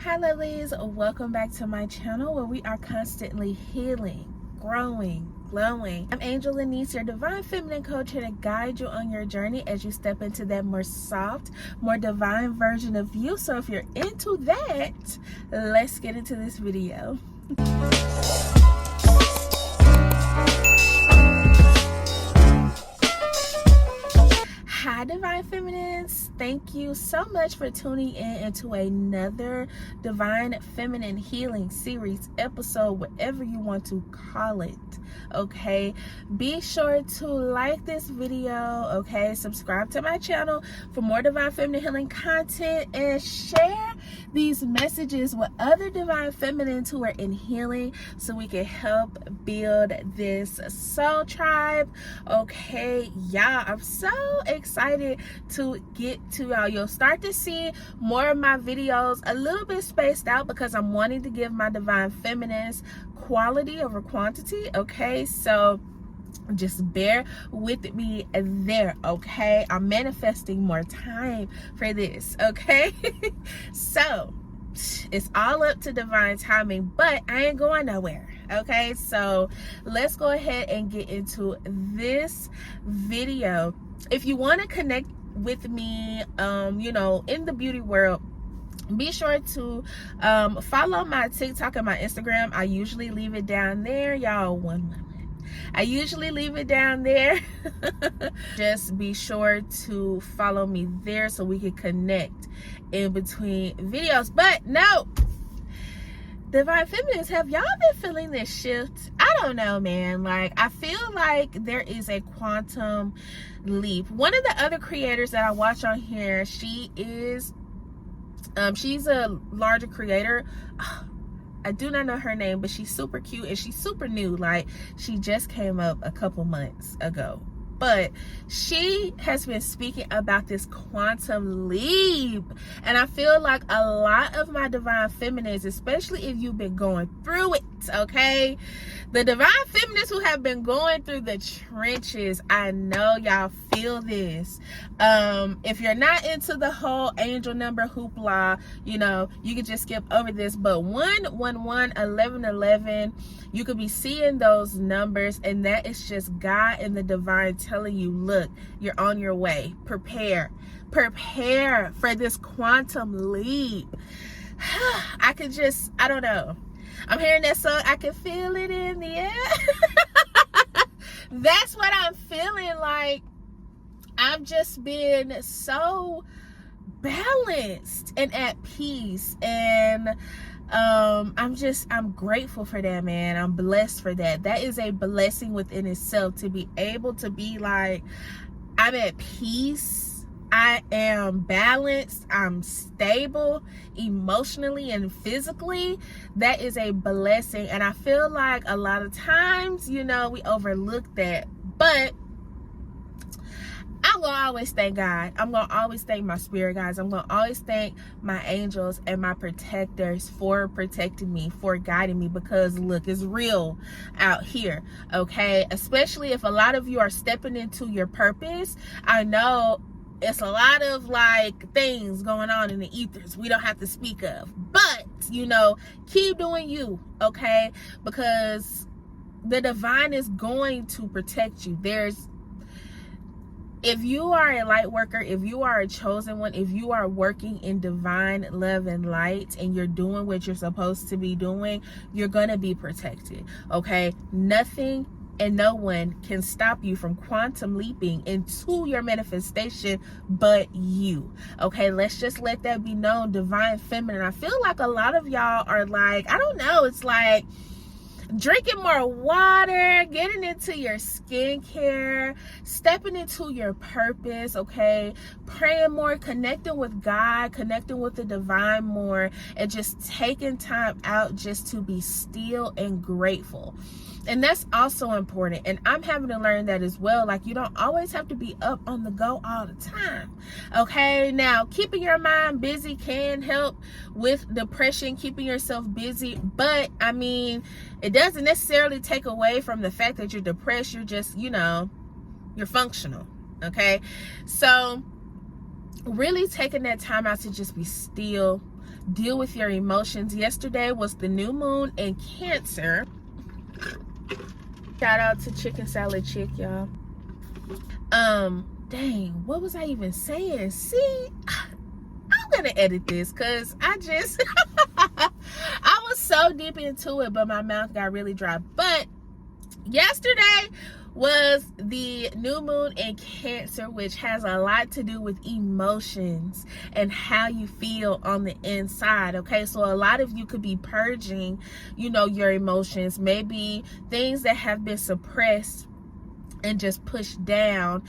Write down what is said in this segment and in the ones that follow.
Hi lovelies, welcome back to my channel where we are constantly healing, growing, glowing. I'm Angel.lenise, your divine feminine coach, here to guide you on your journey as you step into that more soft, more divine version of you. So if you're into that, let's get into this video. Hi divine feminines, thank you so much for tuning in into another divine feminine healing series episode, whatever you want to call it. Okay, be sure to like this video, okay, subscribe to my channel for more divine feminine healing content, and share these messages with other divine feminines who are in healing so we can help build this soul tribe. Okay, y'all, I'm so excited to get to y'all. You'll start to see more of my videos a little bit spaced out because I'm wanting to give my divine feminines quality over quantity. Okay, so just bear with me there. Okay, I'm manifesting more time for this. Okay, so it's all up to divine timing, but I ain't going nowhere. Okay, so let's go ahead and get into this video. If you want to connect with me, you know, in the beauty world, be sure to follow my TikTok and my Instagram. I usually leave it down there, y'all. I usually leave it down there. Just be sure to follow me there so we can connect in between videos. But no, divine feminines, have y'all been feeling this shift? I don't know, man. Like, I feel like there is a quantum leap. One of the other creators that I watch on here, she is she's a larger creator. I do not know her name, but she's super cute and she's super new. Like, she just came up a couple months ago, but she has been speaking about this quantum leap, and I feel like a lot of my divine feminines, especially if you've been going through it, okay, the divine feminines who have been going through the trenches, I know y'all feel this. If you're not into the whole angel number hoopla, you know, you can just skip over this, but 111 1111, you could be seeing those numbers, and that is just God and the divine telling you, look, you're on your way. Prepare for this quantum leap. I don't know, I'm hearing that song, I can feel it in the air. That's what I'm feeling like. I've just been so balanced and at peace, and I'm grateful for that, man. I'm blessed for that. That is a blessing within itself, to be able to be like, I'm at peace, I am balanced, I'm stable emotionally and physically. That is a blessing, and I feel like a lot of times, you know, we overlook that. But I'm gonna always thank God. I'm gonna always thank my spirit guides. I'm gonna always thank my angels and my protectors for protecting me, for guiding me, because look, it's real out here, okay? Especially if a lot of you are stepping into your purpose. I know it's a lot of like things going on in the ethers we don't have to speak of, but you know, keep doing you, okay? Because the divine is going to protect you. If you are a light worker, if you are a chosen one, if you are working in divine love and light, and you're doing what you're supposed to be doing, you're gonna be protected, okay? Nothing and no one can stop you from quantum leaping into your manifestation but you, okay? Let's just let that be known, divine feminine. I feel like a lot of y'all are like, I don't know, it's like drinking more water, getting into your skincare, stepping into your purpose, okay? Praying more, connecting with God, connecting with the divine more, and just taking time out just to be still and grateful. And that's also important, and I'm having to learn that as well. Like, you don't always have to be up on the go all the time, okay? Now, keeping your mind busy can help with depression, keeping yourself busy, but I mean, it doesn't necessarily take away from the fact that you're depressed. You're just, you know, you're functional, okay? So really taking that time out to just be still, deal with your emotions. Yesterday was the new moon in Cancer. Shout out to Chicken Salad Chick, y'all. Dang, what was I even saying? See, I'm gonna edit this because I just I was so deep into it, but my mouth got really dry. But yesterday was the new moon in Cancer, which has a lot to do with emotions and how you feel on the inside. Okay, so a lot of you could be purging, your emotions, maybe things that have been suppressed and just pushed down,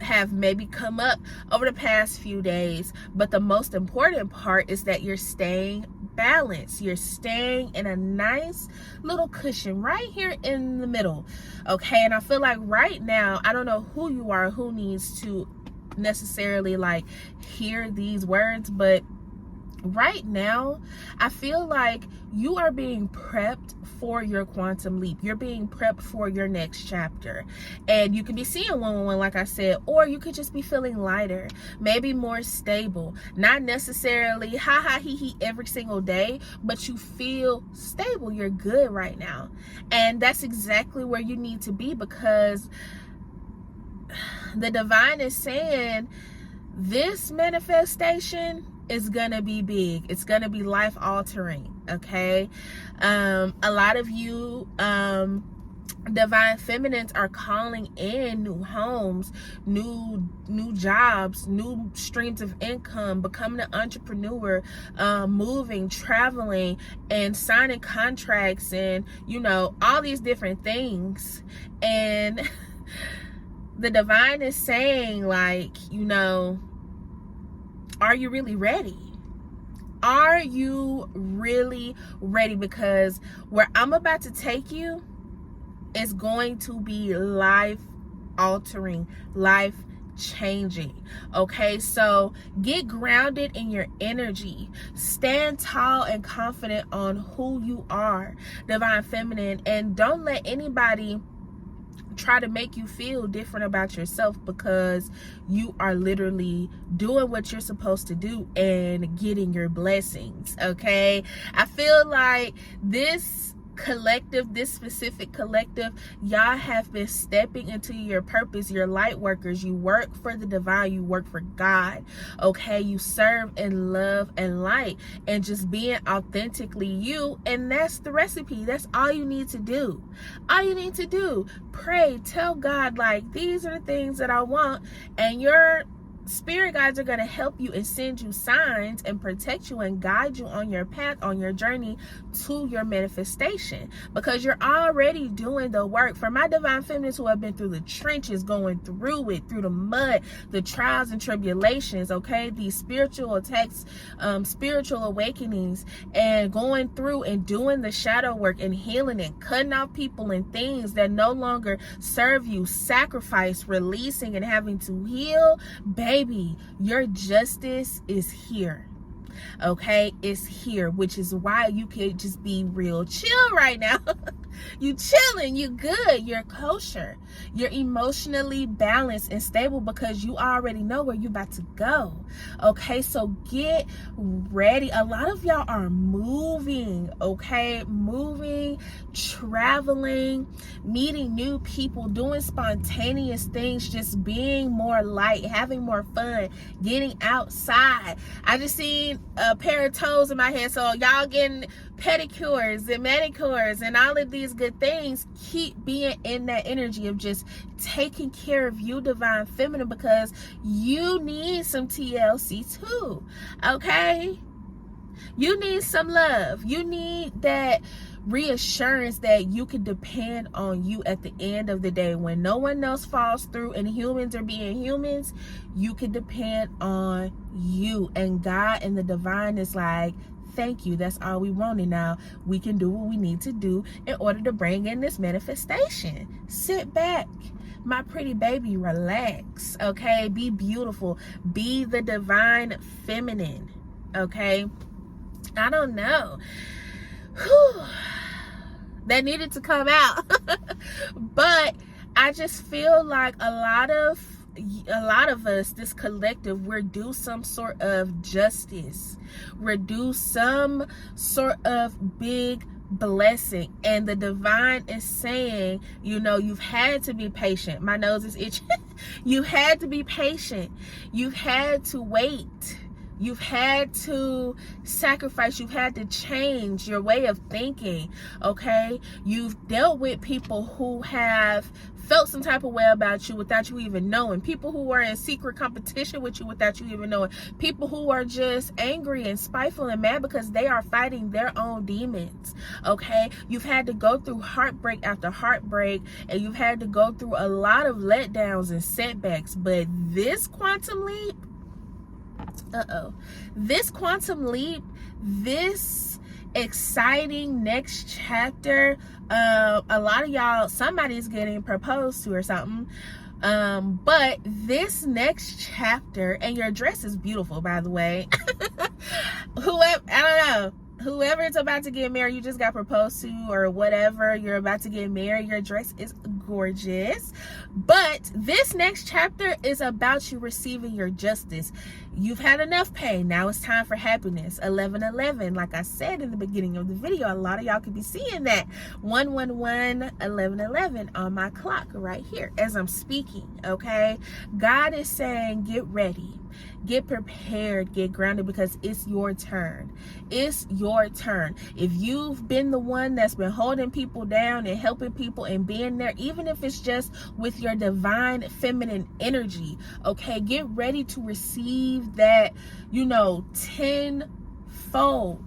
have maybe come up over the past few days. But the most important part is that you're staying balanced. You're staying in a nice little cushion right here in the middle. Okay, and I feel like right now, I don't know who you are, who needs to necessarily like hear these words, but right now, I feel like you are being prepped for your quantum leap. You're being prepped for your next chapter. And you could be seeing 111, like I said, or you could just be feeling lighter, maybe more stable. Not necessarily ha ha he he every single day, but you feel stable. You're good right now. And that's exactly where you need to be, because the divine is saying this manifestation is gonna be big. It's gonna be life altering. Okay, a lot of you divine feminines are calling in new homes, new jobs, new streams of income, becoming an entrepreneur, moving, traveling, and signing contracts, and all these different things. And the divine is saying, like, are you really ready? Are you really ready? Because where I'm about to take you is going to be life altering, life changing. Okay, so get grounded in your energy. Stand tall and confident on who you are, divine feminine, and don't let anybody try to make you feel different about yourself, because you are literally doing what you're supposed to do and getting your blessings. Okay, I feel like this specific collective, y'all have been stepping into your purpose. You're light workers. You work for the divine. You work for God. Okay, you serve and love and light, and just being authentically you. And that's the recipe. That's all you need to do. All you need to do, pray, tell God, like, these are the things that I want, and your spirit guides are going to help you and send you signs and protect you and guide you on your path, on your journey to your manifestation, because you're already doing the work. For my divine feminines who have been through the trenches, going through it, through the mud, the trials and tribulations, okay, these spiritual attacks, spiritual awakenings, and going through and doing the shadow work and healing and cutting off people and things that no longer serve you, sacrifice, releasing, and having to heal. Baby, your justice is here. Okay, it's here, which is why you can just be real chill right now. You chilling, you good, you're kosher, you're emotionally balanced and stable, because you already know where you about to go. Okay, so get ready. A lot of y'all are moving, okay, moving, traveling, meeting new people, doing spontaneous things, just being more light, having more fun, getting outside. I just seen a pair of toes in my head, so y'all getting pedicures and manicures and all of these good things. Keep being in that energy of just taking care of you, divine feminine, because you need some TLC too. Okay, you need some love. You need that reassurance that you can depend on you at the end of the day. When no one else falls through and humans are being humans, you can depend on you. And God and the divine is like, thank you, that's all we wanted. Now we can do what we need to do in order to bring in this manifestation. Sit back, my pretty baby, relax. Okay, be beautiful, be the divine feminine. Okay, I don't know. Whew. That needed to come out. But I just feel like a lot of a lot of us, this collective, we're due some sort of justice. We're due some sort of big blessing, and the divine is saying, you know, you've had to be patient. My nose is itching. You had to be patient. You've had to wait. You've had to sacrifice. You've had to change your way of thinking, okay? You've dealt with people who have felt some type of way about you without you even knowing. People who are in secret competition with you without you even knowing. People who are just angry and spiteful and mad because they are fighting their own demons, okay? You've had to go through heartbreak after heartbreak, and you've had to go through a lot of letdowns and setbacks. But this quantum leap, this quantum leap, this exciting next chapter, a lot of y'all, somebody's getting proposed to or something, but this next chapter, and your dress is beautiful, by the way. Whoever, I don't know, whoever is about to get married, you just got proposed to, or whatever, you're about to get married, your dress is gorgeous. But this next chapter is about you receiving your justice. You've had enough pain. Now it's time for happiness. 1111, like I said in the beginning of the video, a lot of y'all could be seeing that 111 1111 on my clock right here as I'm speaking, okay? God is saying, get ready. Get prepared, get grounded, because it's your turn. It's your turn. If you've been the one that's been holding people down and helping people and being there, even if it's just with your divine feminine energy, okay, get ready to receive that, you know, tenfold.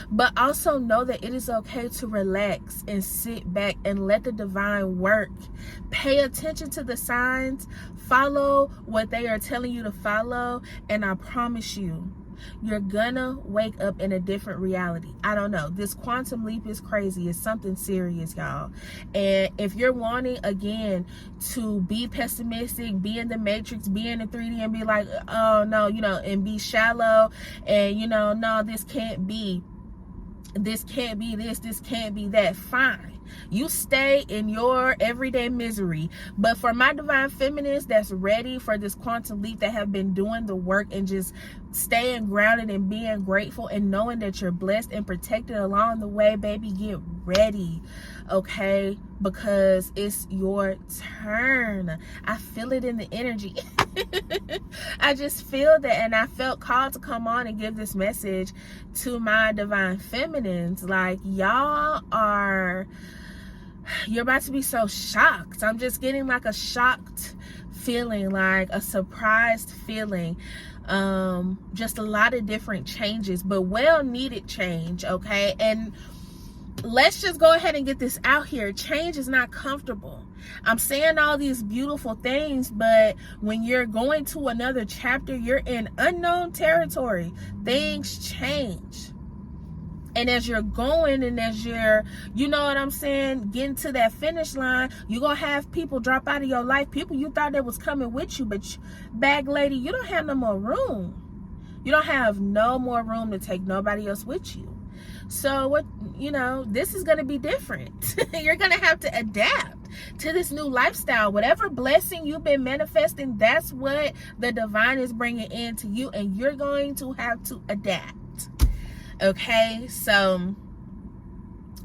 But also know that it is okay to relax and sit back and let the divine work. Pay attention to the signs. Follow what they are telling you to follow. And I promise you, you're gonna wake up in a different reality. I don't know. This quantum leap is crazy. It's something serious, y'all. And if you're wanting, again, to be pessimistic, be in the matrix, be in the 3D and be like, oh no, you know, and be shallow and, you know, no, this can't be. This can't be this can't be that, fine. You stay in your everyday misery. But for my divine feminines that's ready for this quantum leap, that have been doing the work and just staying grounded and being grateful and knowing that you're blessed and protected along the way, baby, get ready, okay? Because it's your turn. I feel it in the energy. I just feel that, and I felt called to come on and give this message to my divine feminines. Like, y'all are, you're about to be so shocked. I'm just getting like a shocked feeling, like a surprised feeling. Just a lot of different changes, but well needed change, okay? And let's just go ahead and get this out here. Change is not comfortable. I'm saying all these beautiful things, but when you're going to another chapter, you're in unknown territory. Things change. And as you're going and as you're, you know what I'm saying, getting to that finish line, you're going to have people drop out of your life. People you thought that was coming with you, but bag lady, you don't have no more room. You don't have no more room to take nobody else with you. So what, you know, this is going to be different. You're going to have to adapt to this new lifestyle. Whatever blessing you've been manifesting, that's what the divine is bringing into you, and you're going to have to adapt. Okay, so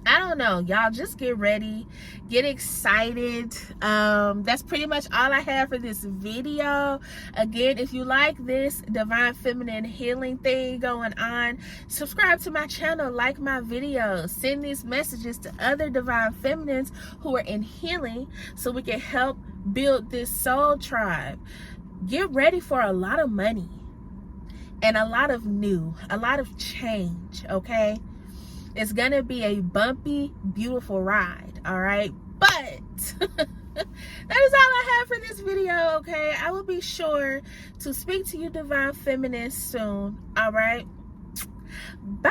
I don't know, y'all, just get ready, get excited. That's pretty much all I have for this video. Again, if you like this divine feminine healing thing going on, subscribe to my channel, like my videos, send these messages to other divine feminines who are in healing, so we can help build this soul tribe. Get ready for a lot of money and a lot of new, a lot of change, okay? It's gonna be a bumpy, beautiful ride, all right? But that is all I have for this video, okay? I will be sure to speak to you divine feminists soon, all right? Bye.